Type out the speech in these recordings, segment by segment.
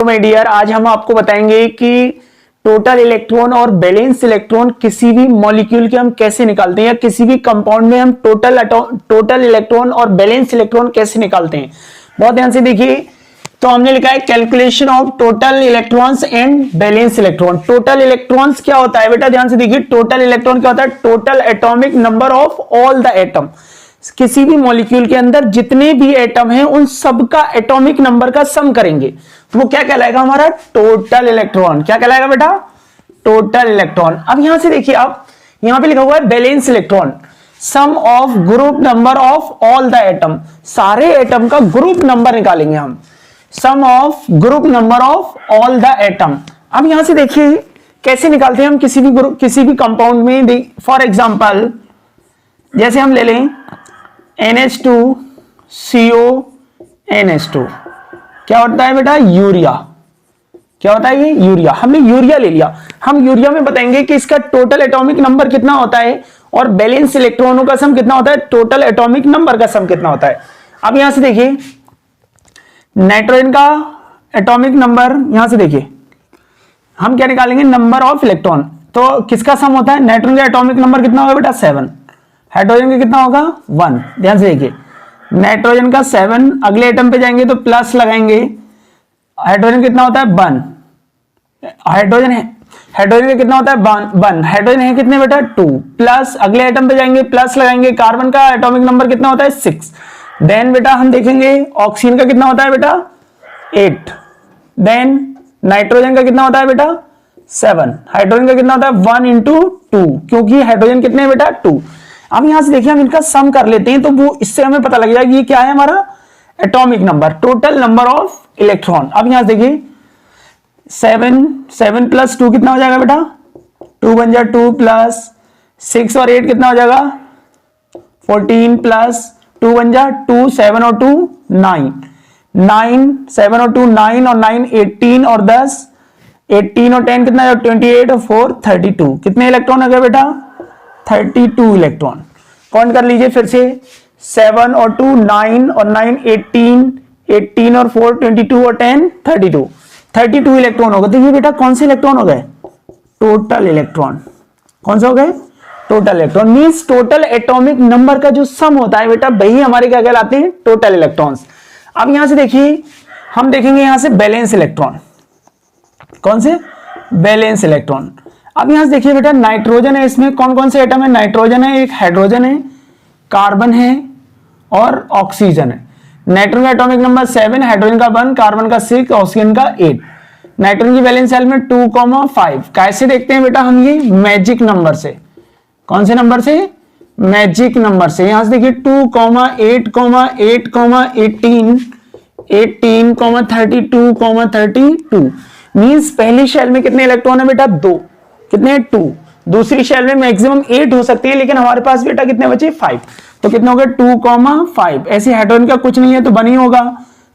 तो my dear, आज हम आपको बताएंगे कि टोटल इलेक्ट्रॉन और बैलेंस इलेक्ट्रॉन किसी भी मॉलिक्यूल के हम कैसे निकालते हैं या किसी भी कंपाउंड में हम टोटल इलेक्ट्रॉन और बैलेंस इलेक्ट्रॉन कैसे निकालते हैं। बहुत ध्यान से देखिए। तो हमने लिखा है calculation of total electrons and balance electron. Total electrons क्या होता है बेटा, ध्यान से देखिए। टोटल इलेक्ट्रॉन क्या होता है? Total atomic number of all the atom. किसी भी मॉलिक्यूल के अंदर जितने भी एटम हैं उन सबका एटॉमिक नंबर का सम करेंगे तो वो क्या कहलाएगा? हमारा टोटल इलेक्ट्रॉन। क्या कहलाएगा बेटा? Total electron. अब यहां से देखिए, आप यहां पे लिखा हुआ है balance electron, sum of group number of all the atom. सारे एटम का ग्रुप नंबर निकालेंगे हम, sum of group number of all the atom. अब यहां से देखिए कैसे निकालते हैं हम किसी भी कंपाउंड में। फॉर एग्जांपल जैसे हम ले लें NH2CO NH2, क्या होता है बेटा? यूरिया। क्या होता है ये? यूरिया। हमने यूरिया ले लिया। हम यूरिया में बताएंगे कि इसका टोटल एटॉमिक नंबर कितना होता है और बैलेंस इलेक्ट्रॉनों का सम कितना होता है, टोटल एटॉमिक नंबर का सम कितना होता है। अब यहां से देखिए नाइट्रोजन का एटॉमिक नंबर, यहां से देखिए हम क्या निकालेंगे? Number of electron. तो किसका सम होता है? नाइट्रोजन का एटॉमिक नंबर कितना होगा बेटा? 7। हाइड्रोजन का कितना होगा? 1। ध्यान से देखिए, नाइट्रोजन का 7, अगले एटम पे जाएंगे तो प्लस लगाएंगे। हाइड्रोजन कितना होता है? 1। हाइड्रोजन का कितना होता है? 1। हाइड्रोजन है कितने बेटा? 2। प्लस अगले एटम पे जाएंगे, प्लस लगाएंगे। कार्बन का एटॉमिक नंबर कितना होता है? 6। देन बेटा हम देखेंगे ऑक्सीजन का कितना होता है बेटा? 8। देन नाइट्रोजन का कितना होता है बेटा? 7। हाइड्रोजन का कितना होता है? 1 इंटू 2, क्योंकि हाइड्रोजन कितने बेटा? 2। अब यहां से देखिए हम इनका सम कर लेते हैं तो वो इससे हमें पता लग जाएगा ये क्या है हमारा atomic number, total number of electron. अब यहां से देखिए 7 प्लस 2 कितना हो जाएगा बेटा? 2 बन जा 2 प्लस 6 और 8 कितना हो जाएगा? 14 प्लस 2 बन जा 2, 7 और 2 9, 7 और 2 9 और 9 18 और 10 18 और 10 कितना? 28 और 4 32। कितने इलेक्ट्रॉन हो गए बेटा? 32 इलेक्ट्रॉन। काउंट कर लीजिए फिर से। 7 और 2 9 और 9 18, 18 और 4 22 और 10 32। 32 इलेक्ट्रॉन हो गए। तो ये बेटा कौन से इलेक्ट्रॉन हो गए? Total electron. कौन से हो गए? Total electron. Means total atomic number का जो सम होता है बेटा वही हमारे क्या कहलाते हैं? Total electrons. अब यहां से देखिए हम देखेंगे यहां से बैलेंस इलेक्ट्रॉन। कौन से? Balance electron. अब यहां से देखिए बेटा नाइट्रोजन है, इसमें कौन कौन से एटम है? नाइट्रोजन है, एक हाइड्रोजन है, कार्बन है और ऑक्सीजन है। नाइट्रोजन का एटॉमिक नंबर 7, हाइड्रोजन का 1, कार्बन का 6, ऑक्सीजन का 8। नाइट्रोजन की वैलेंस शेल में 2,5। कैसे देखते हैं बेटा हम? ये मैजिक नंबर से। कौन से नंबर से? मैजिक नंबर से। यहां से देखिए 2,8,8,18 18,32,32 मींस पहली शेल में कितने इलेक्ट्रॉन है बेटा? 2। कितने? 2। दूसरी शेल में मैक्सिमम 8 हो सकती है, लेकिन हमारे पास बेटा कितने बचे? 5। तो कितने हो गए? 2,5। ऐसे हाइड्रोजन का कुछ नहीं है तो 1 ही होगा।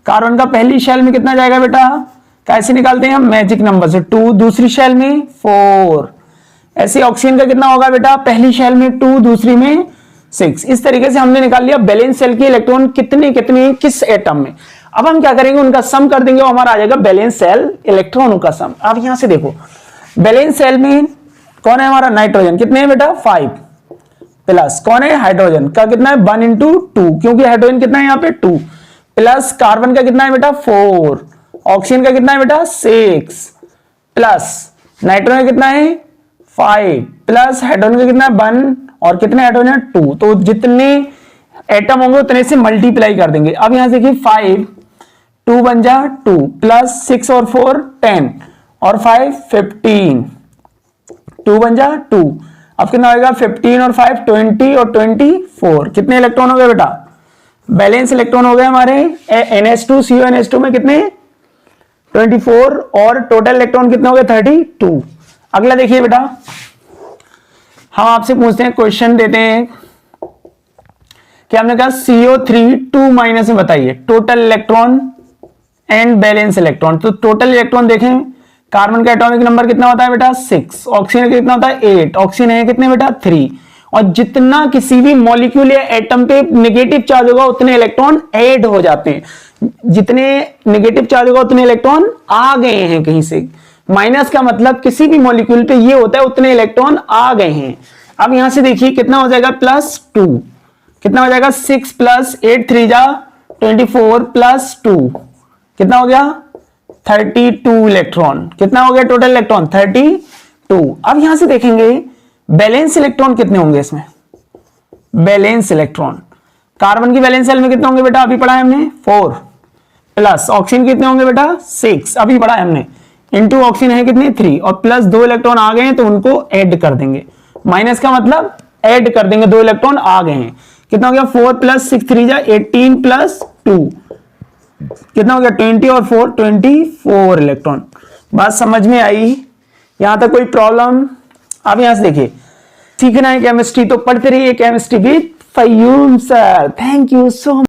कार्बन का पहली शेल में कितना जाएगा बेटा? कैसे निकालते हैं हम? मैजिक नंबर से। 2। दूसरी शेल में 4। ऐसे ऑक्सीजन का कितना होगा बेटा? पहली शेल में 2, दूसरी में 6। इस तरीके से हमने निकाल लिया बैलेंस शेल के इलेक्ट्रॉन कितने कितने किस एटम में। अब हम क्या करेंगे? उनका सम कर देंगे और हमारा आ जाएगा बैलेंस शेल इलेक्ट्रॉनों का सम। अब यहां से देखो बैलेंस शेल में कौन है हमारा? नाइट्रोजन। कितने है बेटा? 5। प्लस कौन है? हाइड्रोजन का कितना है? 1 इंटू 2, क्योंकि हाइड्रोजन कितना है यहाँ पे? 2। प्लस कार्बन का कितना है बेटा? 4। ऑक्सीजन का कितना है बेटा? 6। प्लस नाइट्रोजन का कितना है? 5। प्लस हाइड्रोजन का कितना है? 1। और कितने हाइड्रोजन? 2। तो जितने एटम होंगे उतने से मल्टीप्लाई कर देंगे। अब यहां से देखिए 5, 2 बन जा 2, प्लस 6 और 4 10 और 5 15, 2 बन जा 2। अब कितना होगा? 15 और 5 20 और 24। कितने इलेक्ट्रॉन हो गए बेटा? बैलेंस इलेक्ट्रॉन हो गए हमारे NH2CO NH2 में कितने? 24। और टोटल इलेक्ट्रॉन कितने हो गए? 32। अगला देखिए बेटा, हम आपसे पूछते हैं, क्वेश्चन देते हैं कि हमने कहा CO3 2 माइनस में बताइए total electron and balance electron. तो टोटल इलेक्ट्रॉन देखें, कार्बन का एटॉमिक नंबर कितना होता है बेटा? 6। ऑक्सीजन का कितना होता है? 8। ऑक्सीजन है कितने बेटा? 3। और जितना किसी भी मॉलिक्यूल या एटम पे नेगेटिव चार्ज होगा उतने इलेक्ट्रॉन ऐड हो जाते हैं, जितने नेगेटिव चार्ज होगा उतने इलेक्ट्रॉन आ गए हैं कहीं से। माइनस का मतलब किसी भी मॉलिक्यूल पे ये होता है उतने इलेक्ट्रॉन आ गए हैं। अब यहां से देखिए कितना हो जाएगा +2, कितना हो जाएगा 6 + 8 3 जा 24 +2 कितना हो गया 32 इलेक्ट्रॉन। कितना हो गया टोटल इलेक्ट्रॉन 32। अब यहां से देखेंगे बैलेंस इलेक्ट्रॉन कितने होंगे इसमें। बैलेंस इलेक्ट्रॉन कार्बन की वैलेंस शेल में कितने होंगे बेटा, अभी पढ़ा है हमने 4 प्लस ऑक्सीजन कितने होंगे बेटा 6 अभी पढ़ा है हमने, इनटू ऑक्सीजन है कितने 3 और प्लस 2 इलेक्ट्रॉन आ गए हैं तो उनको ऐड कर देंगे। माइनस का मतलब ऐड कर देंगे, 2 इलेक्ट्रॉन आ गए हैं। कितना हो गया 4 + 6 3 जा 18 + 2 कितना हो गया 20 और 4 24 इलेक्ट्रॉन। बात समझ में आई, यहां तक कोई प्रॉब्लम। अब यहां से देखिए सीखना है केमिस्ट्री तो पढ़ते रहिए केमिस्ट्री विद फयूम sir. Thank you so much.